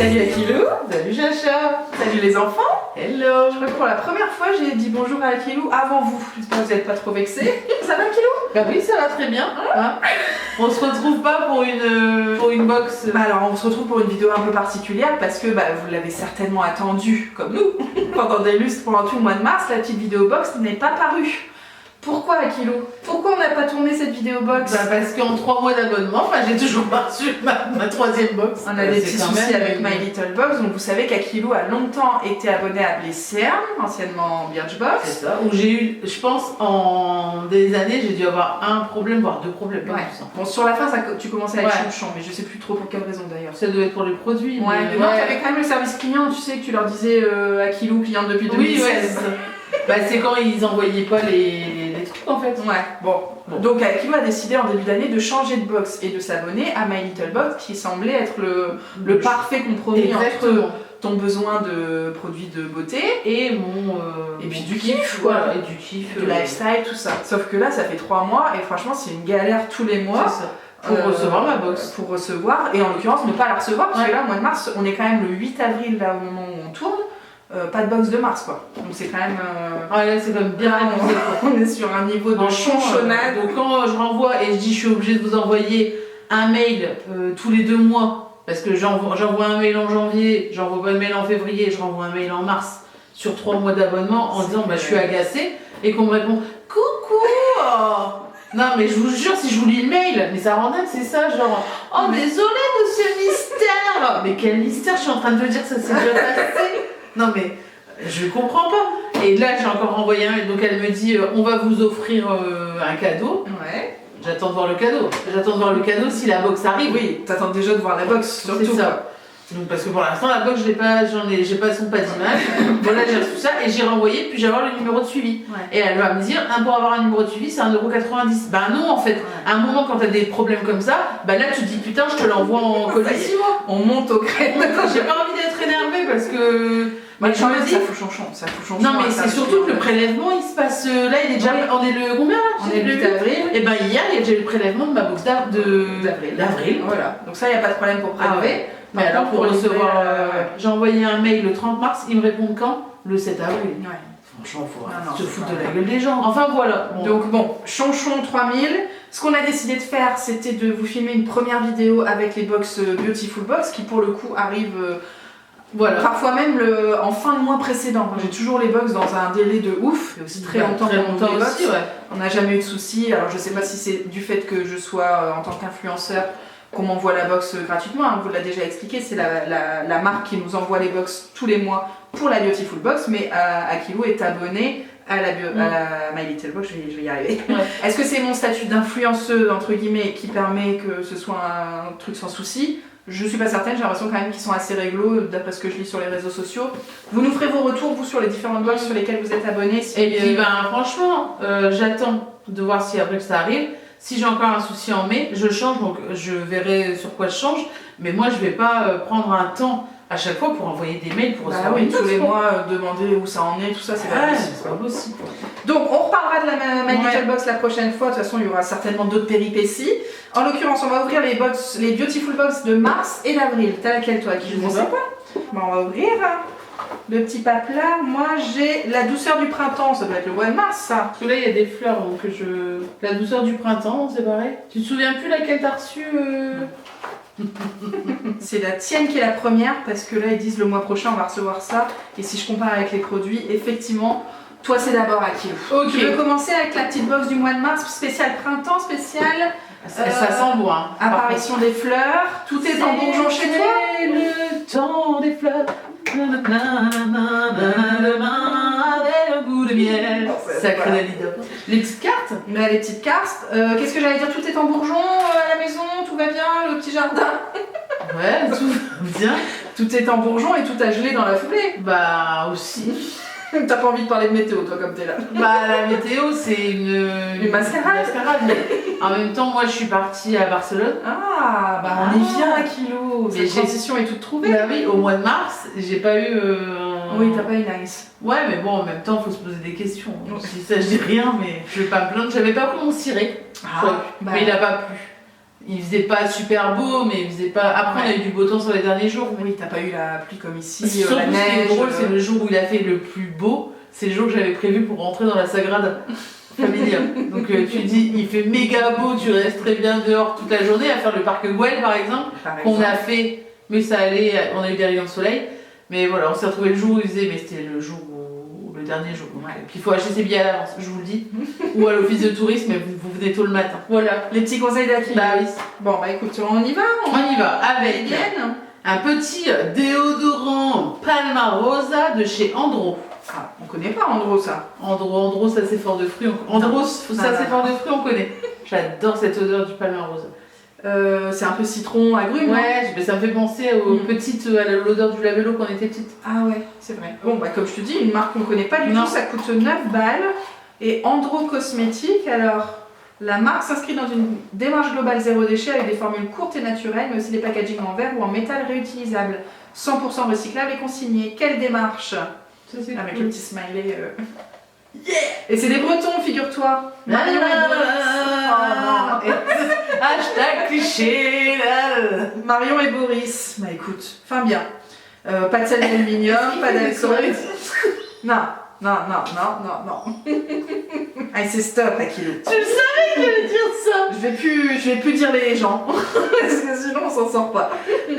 Salut Akilou. Salut Chacha. Salut les enfants. Hello. Je crois que pour la première fois j'ai dit bonjour à Akilou avant vous. J'espère que vous n'êtes pas trop vexés. Ça va Akilou? Bah oui, ça va très bien. Hein, on se retrouve pas pour une box. Alors on se retrouve pour une vidéo un peu particulière parce que vous l'avez certainement attendu comme nous pendant des lustres, pendant tout le mois de mars. La petite vidéo box n'est pas parue. Pourquoi Akilou? Pourquoi on n'a pas tourné cette vidéo box? Parce qu'en 3 mois d'abonnement, j'ai toujours pas reçu ma 3e box. On a des petits soucis avec My Little Box, donc vous savez qu'Akilou a longtemps été abonné à Blesser, anciennement Birchbox. C'est ça, où j'ai eu, je pense, en des années, j'ai dû avoir un problème, voire 2 problèmes. Ouais. Bon, sur la fin, tu commençais à être chonchon, mais je sais plus trop pour quelle raison d'ailleurs. Ça doit être pour les produits. Ouais, mais non, t'avais quand même le service client, tu sais que tu leur disais Akilou, client depuis 2016. Oui, ouais, c'est quand ils envoyaient pas les trucs en fait. Ouais, bon. Donc Akilou a décidé en début d'année de changer de box et de s'abonner à My Little Box qui semblait être le parfait compromis entre ton besoin de produits de beauté et et puis du kiff, voilà, et du kiff, du lifestyle, tout ça. Sauf que là, ça fait 3 mois et franchement, c'est une galère tous les mois. C'est ça. Pour recevoir ma box. Pour recevoir, et en l'occurrence, ne pas la recevoir, parce que là, au mois de mars, on est quand même le 8 avril, là, au moment où on tourne. Pas de box de mars quoi. Donc c'est quand même. Ah là c'est comme bien abusé. On est sur un niveau de chonchonnade. Donc quand je renvoie et je dis je suis obligée de vous envoyer un mail tous les 2 mois, parce que j'envoie un mail en janvier, j'envoie pas de mail en février, je renvoie un mail en mars sur 3 mois d'abonnement en disant je suis agacée et qu'on me répond coucou. Non mais je vous jure, si je vous lis le mail, mais ça rend dingue, c'est ça, genre oh désolé monsieur Mystère. Mais quel mystère, je suis en train de te dire que ça s'est déjà passé. Non mais je comprends pas. Et là j'ai encore envoyé un mail, donc elle me dit on va vous offrir un cadeau. Ouais. J'attends de voir le cadeau. J'attends de voir le cadeau si la box arrive. Oui, t'attends déjà de voir la box surtout. C'est ça. Donc parce que pour l'instant la box j'ai pas son pas d'image. Voilà, j'ai reçu ça et j'ai renvoyé, puis j'ai avoir le numéro de suivi. Ouais. Et elle va me dire pour avoir un numéro de suivi c'est 1,90€. Ben non en fait. Ouais. À un moment quand t'as des problèmes comme ça, là tu te dis putain je te l'envoie en colissimo. On monte au créneau. J'ai pas envie d'être énervée parce que. Mais je me dis, ça fout chonchon. Non mais c'est surtout que le prélèvement il se passe là, il est déjà. On est le combien là? On est le 8 avril. Et hier il y a déjà eu le prélèvement de ma box d'avril. Voilà. Donc ça il n'y a pas de problème pour prélever. Mais alors pour recevoir, j'ai envoyé un mail le 30 mars, ils me répondent quand? Le 7 avril. Ouais. Franchement, faut se foutre de la gueule des gens. Enfin voilà. Donc bon, chonchon 3000. Ce qu'on a décidé de faire, c'était de vous filmer une première vidéo avec les box Beautiful Box qui pour le coup arrivent parfois même en fin de mois précédent. J'ai toujours les box dans un délai de ouf. Et aussi très longtemps aussi. Ouais. On n'a jamais eu de soucis. Alors je sais pas si c'est du fait que je sois en tant qu'influenceur qu'on m'envoie la box gratuitement, on vous l'a déjà expliqué, c'est la marque qui nous envoie les box tous les mois pour la Beautiful Box, mais Akilou est abonné à la My Little Box, je vais y arriver. Ouais. Est-ce que c'est mon statut d'influenceuse, entre guillemets, qui permet que ce soit un truc sans souci? Je suis pas certaine, j'ai l'impression quand même qu'ils sont assez réglo, d'après ce que je lis sur les réseaux sociaux. Vous nous ferez vos retours, vous, sur les différentes box sur lesquelles vous êtes abonnés. Et puis, franchement, j'attends de voir si après que ça arrive. Si j'ai encore un souci en mai, je change, donc je verrai sur quoi je change. Mais moi, je vais pas prendre un temps à chaque fois pour envoyer des mails pour recevoir oui, tous les mois, demander où ça en est, tout ça, c'est pas possible. Donc, on reparlera de la My Little Box la prochaine fois. De toute façon, il y aura certainement d'autres péripéties. En l'occurrence, on va ouvrir les Beautiful Box de mars et d'avril. T'as laquelle, toi, qui je ne sais pas. On va ouvrir le petit pape là. Moi, j'ai la douceur du printemps. Ça doit être le mois de mars, ça. Parce que là, il y a des fleurs, donc la douceur du printemps, c'est pareil. Tu te souviens plus laquelle t'as reçue C'est la tienne qui est la première, parce que là, ils disent le mois prochain, on va recevoir ça. Et si je compare avec les produits, effectivement, toi, c'est d'abord Akilou. Ok. Tu veux commencer avec la petite box du mois de mars, spécial printemps, spécial. Ça sent bon, hein. Apparition des fleurs. Tout est en bourgeon chez toi. C'est le temps des fleurs. Avec un goût de miel. Sacré Dalida. Les petites cartes. Les petites cartes. Qu'est-ce que j'allais dire? Tout est en bourgeon à la maison, tout va bien, le petit jardin. Ouais, tout va bien. Tout est en bourgeon et tout a gelé dans la foulée. Bah aussi. T'as pas envie de parler de météo, toi, comme t'es là. La météo, c'est une mascarade. Mais en même temps, moi, je suis partie à Barcelone. On y vient, Akilou. Cette transition est toute trouvée. Bah oui, au mois de mars, j'ai pas eu... Oui, t'as pas eu nice. Ouais, mais bon, en même temps, faut se poser des questions. Si ça, je dis rien, mais je vais pas me plaindre. J'avais pas pris mon ciré. Mais il a pas plu. Il faisait pas super beau, mais il faisait pas. Après, on a eu du beau temps sur les derniers jours. Oui, t'as pas eu la pluie comme ici, Surtout, la ce qui neige. est drôle, c'est le jour où il a fait le plus beau. C'est le jour que j'avais prévu pour rentrer dans la Sagrade Familia. Donc tu dis, il fait méga beau, tu restes très bien dehors toute la journée à faire le parc Güell par exemple, qu'on a fait, mais ça allait, on a eu des rayons de soleil. Mais voilà, on s'est retrouvé le jour où il faisait, mais c'était le jour où, le dernier jour. Donc, puis il faut acheter ses billets à l'avance, je vous le dis. Ou à l'office de tourisme, mais vous venez tôt le matin. Voilà, les petits conseils d'Aki. Bah oui. Bon, bah écoute, on y va. On y va avec Vienne. un petit déodorant Palmarosa de chez Andro. Ah, on connaît pas Andro ça. Andro, ça c'est fort de fruits. Andro, ça c'est fort de fruits, on connaît. J'adore cette odeur du Palmarosa. C'est un peu citron, agrumes. Ouais, mais ça me fait penser aux petites, à l'odeur du labello quand on était petite. Ah ouais, c'est vrai. Bon, bah comme je te dis, une marque qu'on connaît pas du Non. tout, ça coûte 9 balles. Et Andro Cosmétique, alors la marque s'inscrit dans une démarche globale zéro déchet avec des formules courtes et naturelles, mais aussi des packagings en verre ou en métal réutilisable, 100% recyclable et consigné. Quelle démarche? Avec le petit smiley. Yeah. Et c'est des Bretons, figure-toi. Marion et Boris. Hashtag cliché. Marion et Boris. Bah écoute, fin bien. Pas de sel d'aluminium, pas d'alcool. Non. Allez, c'est stop, Akilou. Tu le savais qu'il allait dire ça. Je vais plus dire les gens. Parce que sinon on s'en sort pas.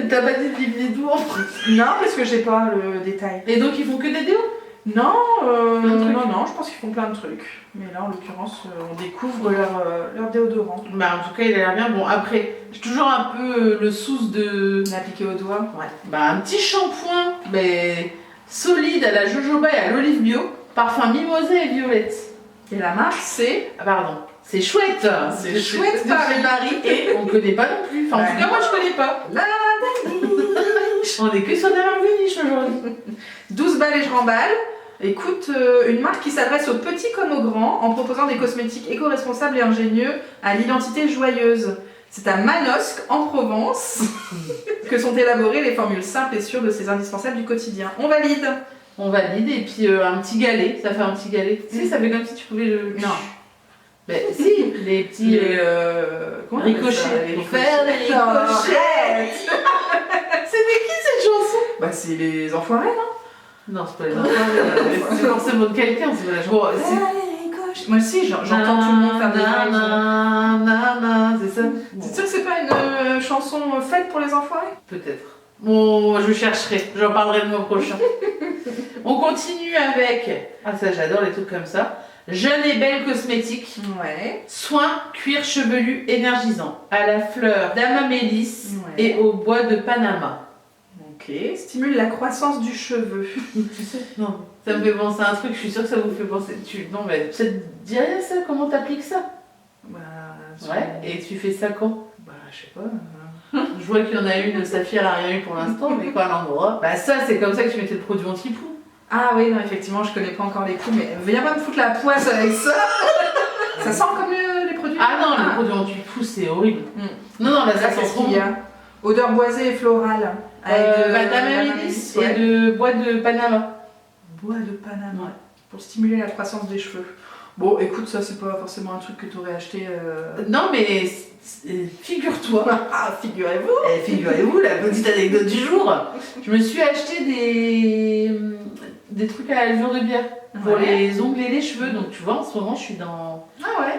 T'as pas dit de livrer d'où en fait? Non, parce que j'ai pas le détail. Et donc ils font que des déos? Non, Plein de trucs. non, je pense qu'ils font plein de trucs. Mais là, en l'occurrence, on découvre leur déodorant. Bah en tout cas il a l'air bien. Bon après, j'ai toujours un peu le souce de... L'appliquer au doigt. Ouais. Bah un petit shampoing, mais solide à la jojoba et à l'olive bio. Parfum mimosa et violette. Et la marque, c'est... Ah pardon. C'est chouette. C'est chouette Paris. Et on connaît pas non plus. Enfin en tout cas moi je connais pas. On est que sur la marque de niche aujourd'hui. 12 balles et je remballe. Écoute, une marque qui s'adresse aux petits comme aux grands en proposant des cosmétiques éco-responsables et ingénieux à l'identité joyeuse. C'est à Manosque, en Provence, que sont élaborées les formules simples et sûres de ces indispensables du quotidien. On valide. On valide et puis un petit galet, ça fait un petit galet. Tu sais, ça fait comme si tu pouvais le... Non. Ben si, les petits... comment on appelle ça, ricochets. les Faire des ricochets. C'était qui cette chanson? Bah c'est les enfoirés, non? Non, c'est pas les enfants, c'est forcément de quelqu'un. Bon, moi aussi, j'entends tout le monde faire des c'est ça. C'est sûr que c'est pas une chanson faite pour les enfoirés? Peut-être. Bon, je chercherai, j'en parlerai le mois prochain. On continue avec... Ah ça j'adore les trucs comme ça. Jeune et belle cosmétique. Ouais. Soin cuir chevelu énergisant. À la fleur d'Amamélis et au bois de Panama. Ok. Stimule la croissance du cheveu. Tu sais, non. Ça me fait penser à un truc, je suis sûre que ça vous fait penser. Non mais ça te dit rien ça? Comment t'appliques ça? Bah... Ouais. Et tu fais ça quand? Bah je sais pas... Je vois qu'il y en a une, Saphir elle a rien eu pour l'instant, mais quoi à l'endroit? Bah ça c'est comme ça que tu mettais le produit anti-poux. Ah oui, non, effectivement, je connais pas encore les coups, mais viens pas me foutre la poisse avec ça. Ça sent comme les produits. Ah non, le produit anti-poux c'est horrible. Non, là ça sent trop. Odeur boisée et florale. Avec d'Amamélis et de bois de Panama. Bois de Panama. Pour stimuler la croissance des cheveux. Bon, écoute, ça c'est pas forcément un truc que t'aurais acheté. Non, mais figure-toi. Ah, figurez-vous. Figurez-vous, la petite anecdote du jour. Je me suis acheté des trucs à la levure de bière pour les ongles et les cheveux. Donc tu vois, en ce moment, je suis dans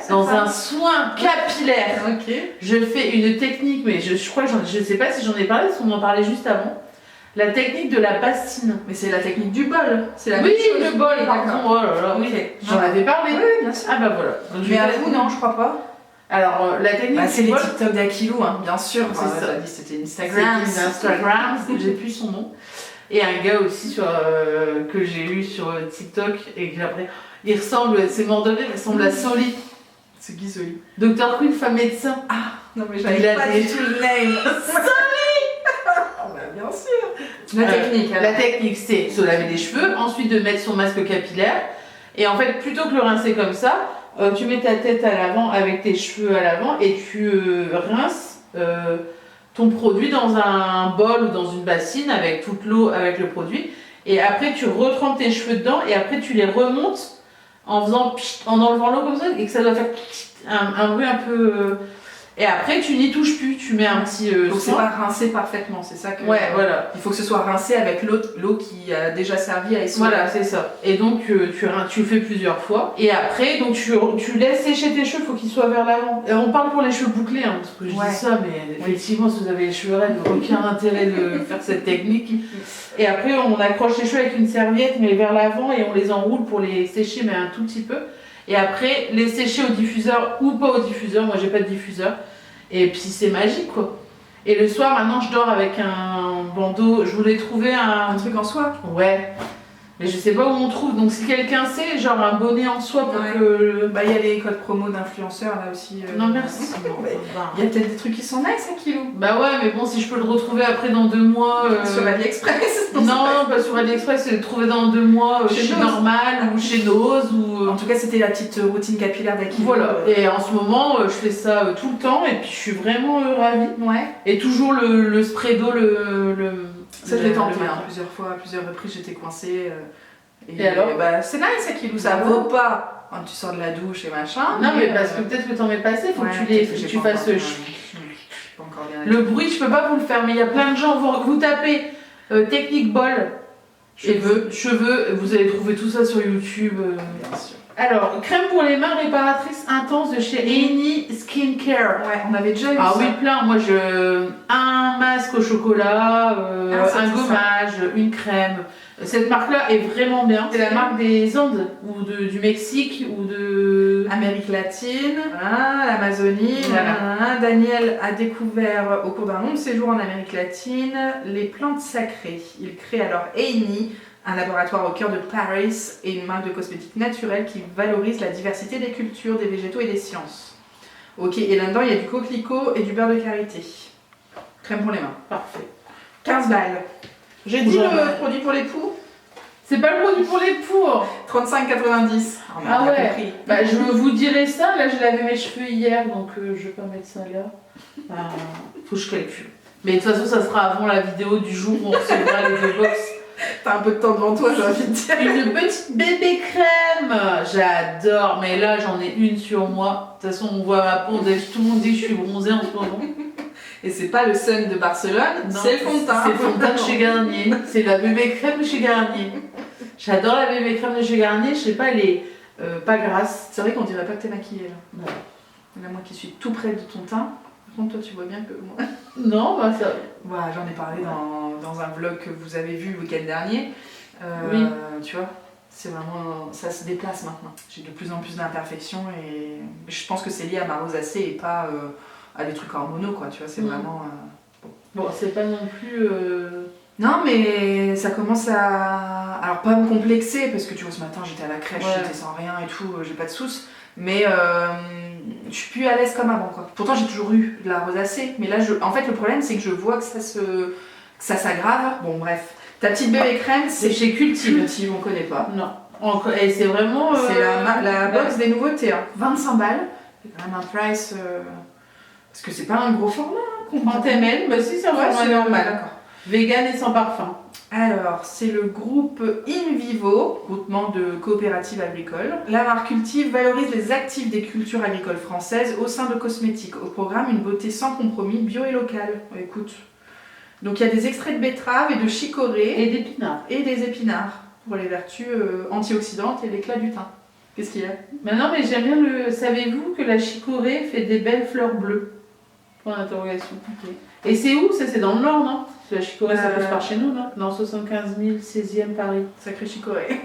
un soin capillaire. Ok. Je fais une technique, mais je crois que je sais pas si j'en ai parlé, parce qu'on en parlait juste avant. La technique de la bassine. Mais c'est la technique du bol. C'est la oui, même chose. le bol, pardon. Oh là là, oui. J'en avais parlé. Oui, bien sûr. Ah bah voilà. Donc, mais à vous, non, je crois pas. Alors, la technique c'est du les bol... TikTok d'Akilou, hein, bien sûr. C'est ça. Dit c'était Instagram. J'ai plus son nom. Et un gars aussi que j'ai eu sur TikTok et que après, il ressemble, c'est mort de rire, il ressemble à Soli. C'est Guy Soli. Dr Queen, femme médecin. Ah, non mais j'avais pas du tout le name. Bien sûr. La technique. La technique, c'est se laver les cheveux, ensuite de mettre son masque capillaire. Et en fait, plutôt que le rincer comme ça, tu mets ta tête à l'avant avec tes cheveux à l'avant et tu rinces ton produit dans un bol ou dans une bassine avec toute l'eau, avec le produit. Et après, tu retrempes tes cheveux dedans et après, tu les remontes en faisant en enlevant l'eau comme ça et que ça doit faire un bruit un peu. Et après, tu n'y touches plus, tu mets un petit Donc c'est soin. pas rincé parfaitement, c'est ça que. Ouais, voilà. Il faut que ce soit rincé avec l'eau qui a déjà servi à essorer. Voilà, c'est ça. Et donc, tu le fais plusieurs fois. Et après, donc, tu laisses sécher tes cheveux, il faut qu'ils soient vers l'avant. Et on parle pour les cheveux bouclés, hein, parce que je dis ça, mais effectivement, si vous avez les cheveux raides, aucun intérêt de faire cette technique. Et après, on accroche les cheveux avec une serviette, mais vers l'avant, et on les enroule pour les sécher, mais un tout petit peu. Et après, les sécher au diffuseur ou pas au diffuseur. Moi, j'ai pas de diffuseur. Et puis, c'est magique, quoi. Et le soir, maintenant, je dors avec un bandeau. Je voulais trouver Un truc en soie. Ouais. Mais je sais pas où on trouve. Donc, si quelqu'un sait, genre un bonnet en soie pour que. Bah, il y a les codes promo d'influenceurs là aussi. Non, merci. Il y a peut-être des trucs qui sont nice à kilo. Bah ouais, mais bon, si je peux le retrouver après dans 2 mois. Sur AliExpress. Non, pas sur AliExpress, c'est le trouver dans 2 mois Chez chez Nose. Normal ou chez Nose ou. En tout cas, c'était la petite routine capillaire d'Akilo. Voilà. Et en ce moment, je fais ça tout le temps et puis je suis vraiment ravie. Ouais. Et toujours le spray d'eau, Ça, je l'ai tenté le- plusieurs fois, à plusieurs reprises, j'étais coincée. Et alors bah, c'est nice Akilo, ça vaut pas quand tu sors de la douche et machin. Non, mais parce que peut-être que t'en es passé, faut que tu fasses. Pas encore bien. Le bruit, je peux pas vous le faire, mais il y a plein de gens. Vous tapez technique bol, cheveux, vous allez trouver tout ça sur YouTube. Bien sûr. Alors, crème pour les mains réparatrice intense de chez Eni Skincare. Ouais, on avait déjà eu Ah ça. oui, plein. Moi, un masque au chocolat, c'est un ça. gommage, une crème. Cette marque-là est vraiment bien. C'est la marque des Andes, ou du Mexique, ou de... Amérique latine, l'Amazonie. Voilà. Daniel a découvert au cours d'un long séjour en Amérique latine les plantes sacrées. Il crée alors Eni, un laboratoire au cœur de Paris et une marque de cosmétiques naturels qui valorise la diversité des cultures, des végétaux et des sciences. Ok, et là-dedans il y a du coquelicot et du beurre de karité. Crème pour les mains. Parfait. 15 balles. J'ai dit le produit pour les poux. C'est pas le produit pour les poux. 35,90. Ah ouais. Bah, je vous dirai ça. Là, j'ai lavé mes cheveux hier, donc je vais pas mettre ça là. Faut que je calcule. Mais de toute façon, ça sera avant la vidéo du jour où on recevra les 2 box. T'as un peu de temps devant toi, j'ai envie de dire. Une petite bébé crème. J'adore. Mais là, j'en ai une sur moi. De toute façon, on voit ma peau. Tout le monde dit que je suis bronzée en ce moment. Et c'est pas le Sun de Barcelone, c'est le fond de teint. C'est le fond de teint de chez Garnier. C'est la bébé crème de chez Garnier. J'adore la bébé crème de chez Garnier. Je sais pas, elle est pas grasse. C'est vrai qu'on dirait pas que t'es maquillée là. Ouais. Là, moi qui suis tout près de ton teint, par contre, toi tu vois bien que moi. Non, bah ça. Voilà, j'en ai parlé dans un vlog que vous avez vu le week-end dernier. Oui. Tu vois, c'est vraiment. Ça se déplace maintenant. J'ai de plus en plus d'imperfections et je pense que c'est lié à ma rosacée et pas à des trucs hormonaux quoi, tu vois, c'est vraiment. Bon, c'est pas non plus. Non, mais ça commence à. Alors, pas me complexer, parce que tu vois, ce matin j'étais à la crèche, j'étais sans rien et tout, j'ai pas de soucis. Mais je suis plus à l'aise comme avant, quoi. Pourtant, j'ai toujours eu de la rosacée, mais là, en fait, le problème, c'est que je vois que ça s'aggrave. Bon, bref. Ta petite bébé crème, C'est chez Cultive. Cultive, on connaît pas. Non. Et c'est vraiment. C'est la box des nouveautés, hein. 25 balles. C'est quand même un price. Parce que c'est pas un gros format. 30 ml, bah si, c'est un format c'est normal. d'accord. Vegan et sans parfum. Alors, c'est le groupe In Vivo, groupement de coopératives agricoles. La marque Cultive valorise les actifs des cultures agricoles françaises au sein de cosmétiques. Au programme, une beauté sans compromis, bio et locale. Écoute. Donc, il y a des extraits de betterave et de chicorée. Et d'épinards. Et des épinards, pour les vertus antioxydantes et l'éclat du teint. Qu'est-ce qu'il y a? Bah non, mais j'aime bien le. Savez-vous que la chicorée fait des belles fleurs bleues? Point d'interrogation. Okay. Et c'est où ça? C'est dans le Nord, non? Parce que la chicorée, ça passe par chez nous, non? Dans 75 000, 16e Paris. Sacré chicorée.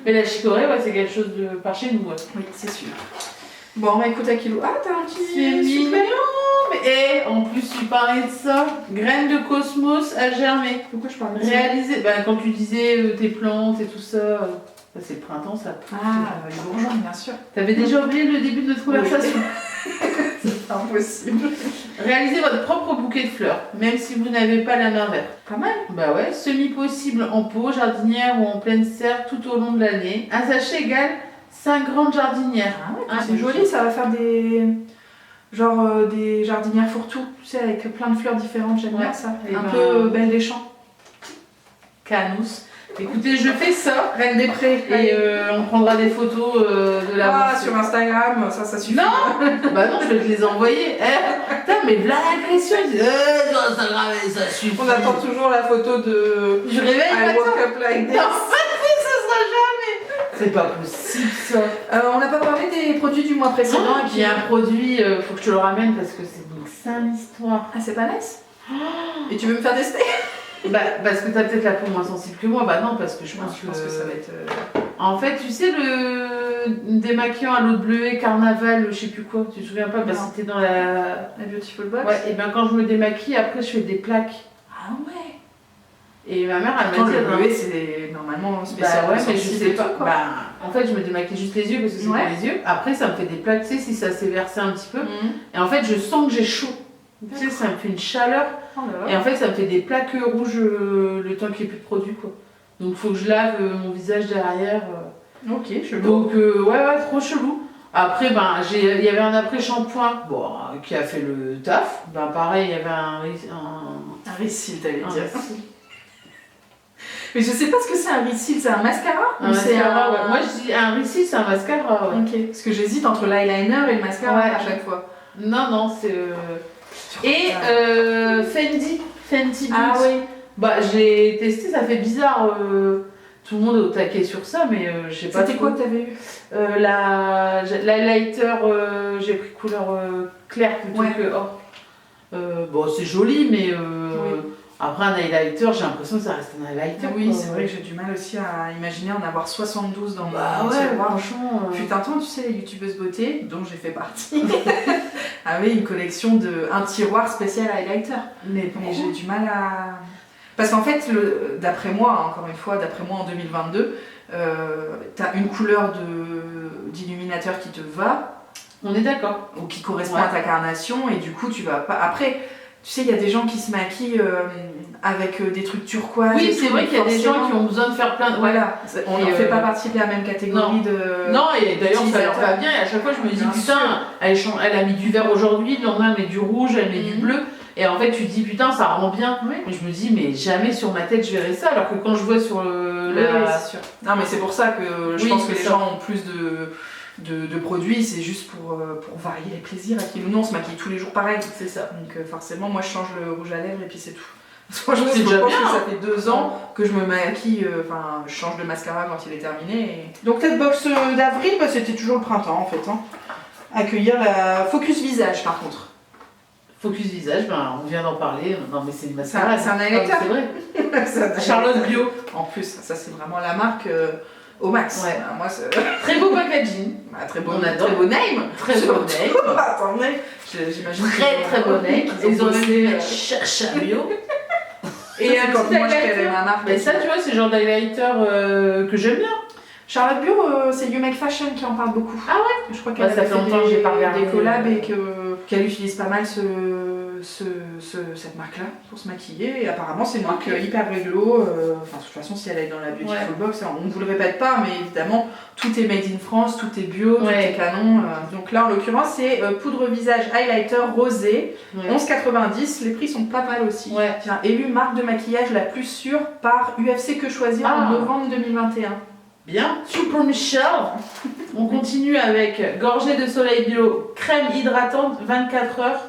Mais la chicorée, ouais, c'est quelque chose de par chez nous, ouais. Oui, c'est sûr. Bon, bah écoute, Akilo. Ah, t'as un petit. C'est mignon! Et en plus, tu parlais de ça. Graines de cosmos à germer. Pourquoi je parle de ça? Réalisé. Bah, quand tu disais tes plantes et tout ça. Bah, c'est le printemps, ça. Ah, les bourgeons, bien sûr. T'avais déjà oublié le début de notre conversation. C'est impossible. Réalisez votre propre bouquet de fleurs, même si vous n'avez pas la main verte. Pas mal. Bah ouais, semi-possible en pot, jardinière ou en pleine serre tout au long de l'année. Un sachet égale 5 grandes jardinières. Ah ouais, c'est joli, ça va faire des. Genre des jardinières fourre-tout, tu sais, avec plein de fleurs différentes, j'aime bien ça. Et un peu belle des champs. Canous. Écoutez, je fais ça. Reine des Prés. Et on prendra des photos de la sur Instagram, ça suffit. Non. Bah non, je vais te les envoyer. Putain, mais voilà l'agression. Sur Instagram, ça suffit. On attend toujours la photo de... Je réveille I woke up like this. Non, ça sera jamais. C'est pas possible ça. On n'a pas parlé des produits du mois précédent. Il y a un produit, faut que je te le ramène parce que c'est donc ça l'histoire. Ah, c'est pas nice. Et tu veux me faire tester? Bah, parce que t'as peut-être la peau moins sensible que moi. Bah non, parce que je pense que ça va être... En fait, tu sais, le démaquillant à l'eau de bleuet, carnaval, je sais plus quoi, tu te souviens pas? Bah, c'était dans la Beautiful Box. Ouais, et ben quand je me démaquille, après je fais des plaques. Ah ouais. Et ma mère, elle m'a dit... le bleuet, c'est normalement spécial. Bah ouais, mais je sais pas. Quoi. Bah, en fait, je me démaquille juste les yeux parce que c'est pour les yeux. Après, ça me fait des plaques, tu sais, si ça s'est versé un petit peu. Et en fait, je sens que j'ai chaud. Tu sais, ça me fait une chaleur. Et en fait, ça me fait des plaques rouges le temps qu'il n'y ait plus de produit, quoi. Donc, faut que je lave mon visage derrière. Ok, chelou. Donc, ouais, trop chelou. Après, ben, il y avait un après-shampoing qui a fait le taf. Ben, pareil, il y avait un Reseal, t'allais dire. Mais je sais pas ce que c'est un Reseal, c'est un mascara? Un mascara, ouais. Moi, je dis un Reseal, c'est un mascara, ouais. Ok, parce que j'hésite entre l'eyeliner et le mascara à chaque fois. Non, c'est... Et Fendi Beauty. Ah oui. Bah j'ai testé, ça fait bizarre. Tout le monde est au taquet sur ça, mais je sais pas. C'était quoi que t'avais eu? L'highlighter, j'ai pris couleur claire plutôt que or. Bon, c'est joli, mais après un highlighter, j'ai l'impression que ça reste un highlighter. Oui, c'est vrai que j'ai du mal aussi à imaginer en avoir 72 dans mon tiroir. Franchement. Fut un temps, tu sais, les youtubeuses beauté, dont j'ai fait partie, avaient une collection un tiroir spécial highlighter. Mais j'ai du mal à... Parce qu'en fait, d'après moi, encore une fois, d'après moi en 2022, t'as une couleur d'illuminateur qui te va. On est d'accord. Ou qui correspond à ta carnation, et du coup, tu vas pas... Après, tu sais, il y a des gens qui se maquillent avec des trucs turquoise. Oui, c'est vrai qu'il y a des gens qui ont besoin de faire plein de... Voilà, on ne fait pas partie de la même catégorie de... Non, et d'ailleurs ça leur va bien, et à chaque fois je me dis, putain, elle a mis du vert aujourd'hui, le lendemain elle met du rouge, elle met du bleu, et en fait tu te dis, putain, ça rend bien. Et je me dis, mais jamais sur ma tête je verrai ça, alors que quand je vois sur Oui, c'est sûr. Non, mais c'est pour ça que je pense que les gens ont plus de produits, c'est juste pour varier les plaisirs. Nous, on se maquille tous les jours pareil. C'est ça. Donc forcément, moi je change le rouge à lèvres et puis c'est tout. Moi, je pense que ça fait 2 ans que je me maquille, je change de mascara quand il est terminé. Donc cette box d'avril, c'était toujours le printemps en fait. Accueillir la Focus Visage par contre. Focus Visage, on vient d'en parler. Non mais c'est une mascara. C'est un highlighter. C'est vrai. Charlotte Bio. En plus, ça c'est vraiment la marque au max. Ouais. Moi, très beau packaging. Très beau name. Très beau name. Attendez, j'imagine. Très beau name. Ils ont même Chacha Bio. Et quand moi je connais ma marque. Mais ça, tu vois, c'est le genre d'highlighter que j'aime bien. Charlotte Bio, c'est You Make Fashion qui en parle beaucoup. Ah ouais? Je crois qu'elle a fait longtemps que j'ai pas regardé des collabs et qu'elle utilise pas mal cette marque-là pour se maquiller. Et apparemment, c'est une marque hyper réglo. De toute façon, si elle est dans la Beautiful Box, on ne vous le répète pas, mais évidemment, tout est made in France, tout est bio, tout est canon. Donc là, en l'occurrence, c'est poudre visage highlighter rosé, 11,90. Les prix sont pas mal aussi. Tiens, élue marque de maquillage la plus sûre par UFC Que Choisir en novembre 2021. Bien, Super Michel. On continue avec gorgée de soleil bio, crème hydratante 24 heures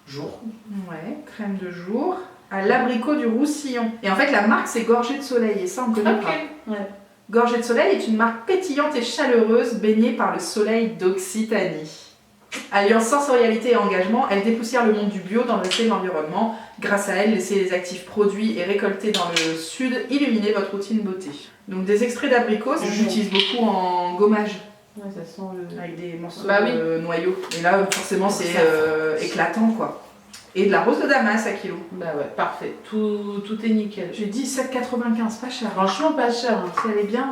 jour. Ouais, crème de jour à l'abricot du Roussillon. Et en fait, la marque c'est Gorgée de Soleil et ça on connaît pas. Ouais. Gorgée de Soleil est une marque pétillante et chaleureuse baignée par le soleil d'Occitanie. Alliant sensorialité et engagement, elle dépoussière le monde du bio dans le respect de l'environnement. Grâce à elle, laissez les actifs produits et récoltés dans le sud illuminer votre routine beauté. Donc des extraits d'abricot, j'utilise beaucoup en gommage. Ouais, ça sent avec des morceaux de noyaux. Et là, forcément, c'est éclatant, quoi. Et de la rose de Damas à kilo. Bah ouais, parfait. Tout est nickel. J'ai dit 7,95, pas cher. Franchement, pas cher. Si elle est bien...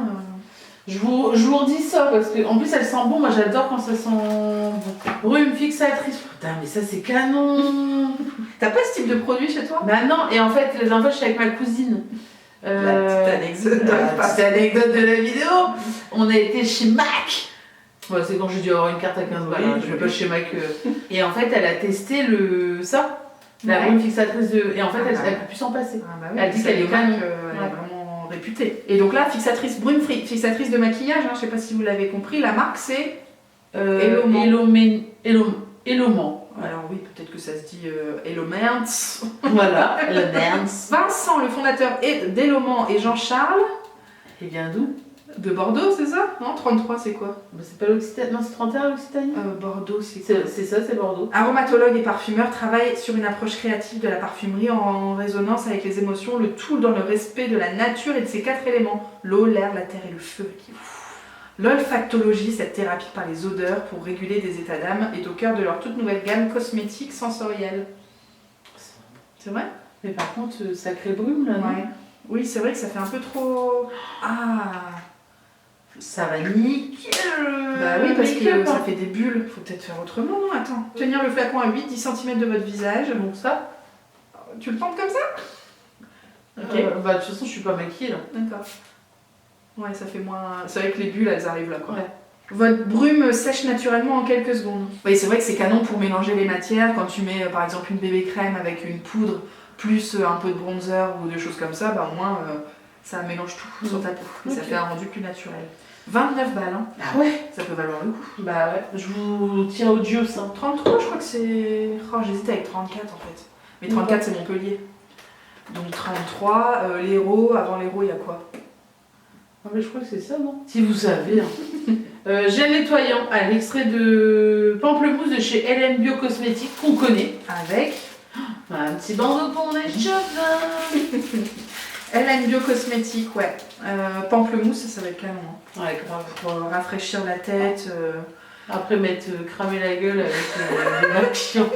Je vous redis ça, parce que en plus, elle sent bon. Moi, j'adore quand ça sent bon. Rhume, fixatrice. Putain, mais ça, c'est canon. T'as pas ce type de produit chez toi? Bah non, et en fait, les dernières fois, je suis avec ma cousine. La petite anecdote de la vidéo. On a été chez Mac. Ouais, c'est quand j'ai dû avoir une carte à 15 balles. Je vais pas chez Mac. Et en fait, elle a testé la brume fixatrice de. Et en fait, elle peut plus s'en passer. Ah bah oui, elle dit qu'elle est canon. Elle est vraiment réputée. Et donc là, fixatrice brune, fixatrice de maquillage, hein, je sais pas si vous l'avez compris, la marque c'est Eloman. Alors oui, peut-être que ça se dit Elomans. Voilà, Eloman. Vincent, le fondateur d'Eloman, et Jean-Charles. Et bien d'où? De Bordeaux, c'est ça? Non, 33, c'est quoi? Bah, c'est pas l'Occitanie. Non, c'est 31 l'Occitanie. Bordeaux, c'est quoi? C'est ça, c'est Bordeaux. Aromatologue et parfumeur travaille sur une approche créative de la parfumerie en résonance avec les émotions, le tout dans le respect de la nature et de ses 4 éléments, l'eau, l'air, la terre et le feu. L'olfactologie, cette thérapie par les odeurs pour réguler des états d'âme, est au cœur de leur toute nouvelle gamme cosmétique sensorielle. C'est vrai? Mais par contre, sacré brume là, non? Ouais. Oui, c'est vrai que ça fait un peu trop... Ah, ça va niquer bah oui, parce que ça fait des bulles. Faut peut-être faire autrement, non? Attends. Tenir le flacon à 8-10 cm de votre visage. Donc ça. Tu le tentes comme ça? Ok. Bah de toute façon, je suis pas maquillée là. D'accord. Ouais, ça fait moins... C'est vrai que les bulles, elles arrivent là, quoi. Ouais. Votre brume sèche naturellement en quelques secondes. Oui, c'est vrai que c'est canon pour mélanger les matières. Quand tu mets, par exemple, une bébé crème avec une poudre, plus un peu de bronzer ou des choses comme ça, bah au moins, ça mélange tout sur ta peau. Et ça fait un rendu plus naturel. 29 balles, hein. Ah ouais. Ça peut valoir le coup. Bah ouais. Je vous tiens au dieu ça. 33, je crois que c'est... Oh, j'hésite avec 34 en fait. Mais 34, c'est Montpellier. Donc 33, l'héros, avant l'héros, il y a quoi? Ah mais je crois que c'est ça, non? Si vous savez. Hein. Gel nettoyant à l'extrait de pamplemousse de chez LM Bio Cosmétiques qu'on connaît. Avec un petit bandeau pour les cheveux. LM Bio Cosmétiques, ouais. Pamplemousse, ça va être canon. Hein. Ouais, grave. Pour rafraîchir la tête. Après m'être cramé la gueule avec des maquillants.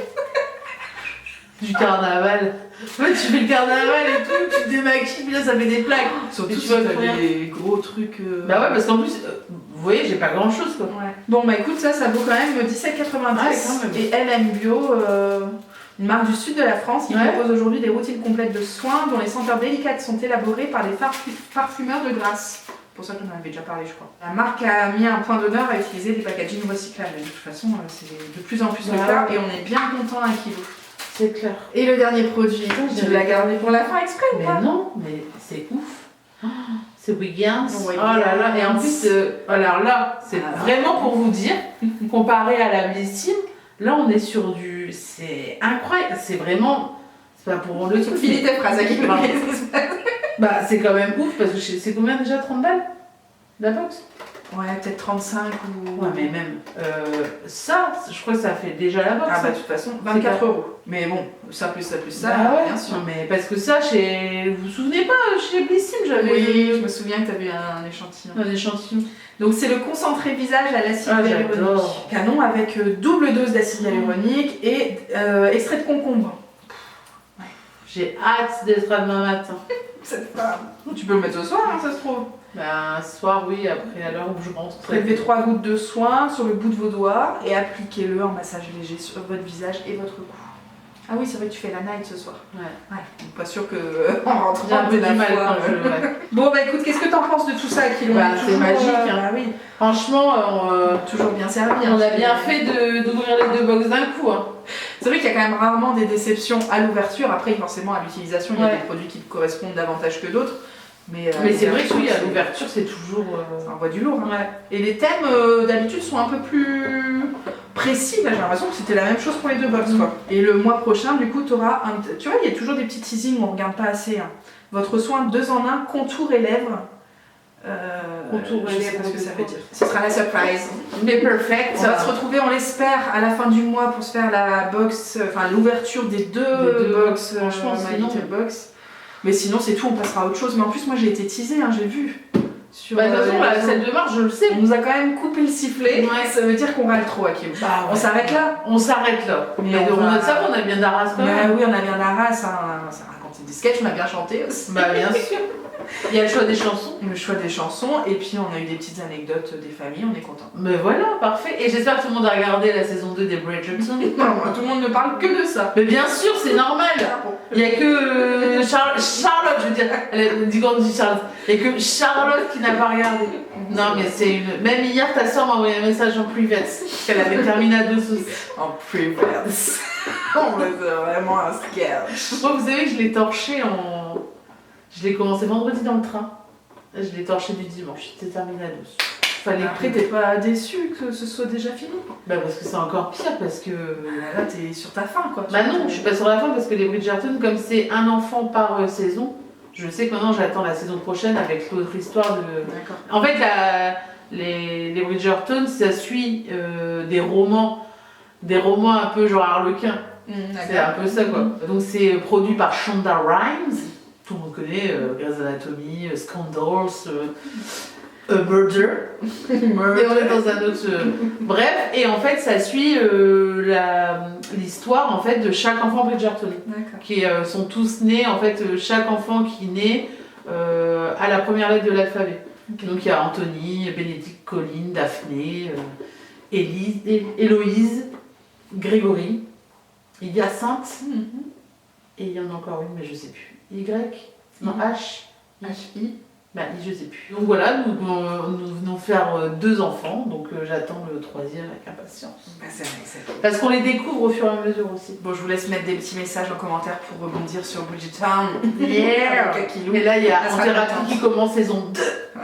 Du carnaval. Ouais, tu fais le carnaval et tout, tu te démaquilles, puis là ça fait des plaques. Surtout tu vois des gros trucs. Bah ouais, parce qu'en plus, vous voyez, j'ai pas grand chose quoi. Ouais. Bon, bah écoute, ça vaut quand même 17,90. Et LM Bio, une marque du sud de la France qui propose aujourd'hui des routines complètes de soins dont les senteurs délicates sont élaborées par des parfumeurs de grâce. C'est pour ça qu'on en avait déjà parlé, je crois. La marque a mis un point d'honneur à utiliser des packaging recyclables. De toute façon, c'est de plus en plus le cas et on est bien content à Kilo. C'est clair. Et le dernier produit, tu l'as gardé pour la fin exprès ou pas? Mais non, mais c'est ouf. C'est Wiggins. Oh là là. Et en plus, alors là, c'est vraiment pour vous dire, comparé à la Blissim, là on est sur du... C'est incroyable. C'est vraiment... C'est pas pour le truc. Finis tes phrases à qui? Bah c'est quand même ouf parce que c'est combien déjà 30 balles la box? Ouais, peut-être 35 ou... Ouais, mais même ça, je crois que ça fait déjà la box. Ah bah de toute façon, 24 €. Mais bon, ça plus ça, bah ouais. bien sûr. Non, mais parce que ça, vous vous souvenez pas, chez Blissim, j'avais... Oui, je me souviens que t'avais un échantillon. Un échantillon. Donc c'est le concentré visage à l'acide hyaluronique. J'adore. Canon avec double dose d'acide hyaluronique et extrait de concombre. Ouais. J'ai hâte d'être à demain matin. Tu peux le mettre ce soir, hein, ça se trouve. Bah, ce soir, oui, après à l'heure où je rentre. Prélevez 3 gouttes de soin sur le bout de vos doigts et appliquez-le en massage léger sur votre visage et votre cou. Ah oui, c'est vrai que tu fais la night ce soir. Ouais. Donc pas sûr que en rentrant j'ai un peu du mal fois, quand je... Bon bah écoute, qu'est-ce que t'en penses de tout ça, Kilo? Bah, c'est magique. Hein. Bah oui. Franchement, toujours bien servi. on a bien fait d'ouvrir les 2 box d'un coup. Hein. C'est vrai qu'il y a quand même rarement des déceptions à l'ouverture. Après, forcément, à l'utilisation, il y a des produits qui correspondent davantage que d'autres. Mais c'est vrai que oui, à l'ouverture, c'est toujours... Ça envoie du lourd. Hein. Ouais. Et les thèmes, d'habitude, sont un peu plus précis. Là, j'ai l'impression que c'était la même chose pour les 2 box. Quoi. Et le mois prochain, du coup, tu auras un... Tu vois, il y a toujours des petits teasings où on regarde pas assez. Hein. Votre soin 2 en 1, contour et lèvres. Contour je sais pas ce que ça veut dire. Ce sera la surprise. Mais perfect. Ça va se retrouver, on l'espère, à la fin du mois pour se faire la box, enfin l'ouverture des 2 box. Franchement, sinon... box. Mais sinon, c'est tout, on passera à autre chose. Mais en plus, moi, j'ai été teasée, hein, j'ai vu. Sur, bah, de toute façon, celle de mars, je le sais. On nous a quand même coupé le sifflet. Ouais. Ça veut dire qu'on râle trop, Hakim. Bah, on s'arrête là. On s'arrête là. Mais ça va, on a bien de la race quand même. Oui, on a bien de la race. Hein. Ça a raconté des sketchs, on a bien chanté aussi. Bah, bien sûr. Il y a le choix des chansons. Le choix des chansons. Et puis, on a eu des petites anecdotes des familles, on est content. Mais voilà, parfait. Et j'espère que tout le monde a regardé la saison 2 des Bridgerton. Non, tout le monde ne parle que de ça. Mais bien sûr, c'est normal. Il n'y a que Charlotte, je veux dire. Elle dit quand on dit Charlotte. Il n'y a que Charlotte qui n'a pas regardé. Non, mais c'est une. Même hier, ta soeur m'a envoyé un message en private. Qu'elle avait terminé à 2 sauces. En private. Oh, mais c'est vraiment un sketch. Moi, vous savez que je l'ai torché en. Je l'ai commencé vendredi dans le train. Je l'ai torché du dimanche, c'était terminé à 12. Fallait Après, t'es pas déçu que ce soit déjà fini? Bah parce que c'est encore pire parce que... Là, t'es sur ta fin, quoi. Bah non, je suis pas sur la fin parce que les Bridgerton, comme c'est un enfant par saison, je sais que maintenant j'attends la saison prochaine avec l'autre histoire de... D'accord. En fait, les Bridgerton, ça suit des romans un peu genre Harlequin. C'est un peu ça, quoi. Donc c'est produit par Shonda Rhimes, tout le monde connaît, Grey's Anatomy, Scandals, Murder. Et on est dans un autre... Bref, et en fait ça suit l'histoire en fait de chaque enfant Bridgerton. D'accord. Qui sont tous nés, en fait, chaque enfant qui naît à la première lettre de l'alphabet. Okay. Donc il y a Anthony, Bénédicte, Colline, Daphné, Héloïse, Grégory, il y a Sainte, et il y en a encore une, mais je sais plus. Y, non, H-I, bah, je sais plus. Donc voilà, nous venons faire 2 enfants, donc j'attends le 3e avec impatience. Bah, c'est vrai. Parce qu'on les découvre au fur et à mesure aussi. Bon, je vous laisse mettre des petits messages en commentaire pour rebondir sur Bridgerton. Yeah. Et là, il y a En thérapie qui commence saison 2.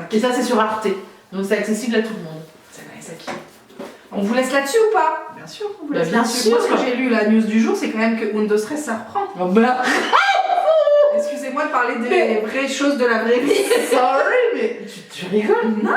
Okay. Et ça, c'est sur Arte. Donc c'est accessible à tout le monde. C'est vrai, ça qui. On vous laisse là-dessus ou pas? Bien sûr, on vous laisse bien là-dessus. sûr. Moi, ce que j'ai lu, la news du jour, c'est quand même que Undo Stress, ça reprend. Oh, bah. Excusez-moi de parler des vraies choses de la vraie vie. Sorry, mais tu rigoles? Non,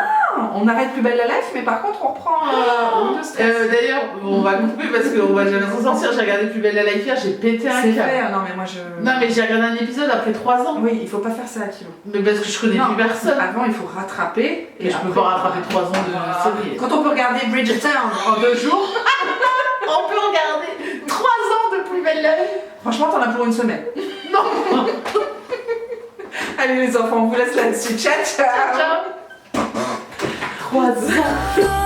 on arrête Plus belle la life, mais par contre, on reprend Undo Stress. D'ailleurs, on va couper parce qu'on va jamais s'en sortir. J'ai regardé Plus belle la life hier, j'ai pété un câble. C'est vrai, non mais moi je... Non mais j'ai regardé un épisode après 3 ans. Oui, il faut pas faire ça, Kilo. Mais parce que je connais plus personne. Avant, il faut rattraper. Et je peux pas rattraper 3 ans de série. Quand on peut regarder Bridgerton en 2 jours, on peut regarder 3 ans de Plus belle la life. Franchement, t'en as pour une semaine. Non. Allez les enfants, on vous laisse là-dessus. Ciao, ciao. Ciao. 3 ans.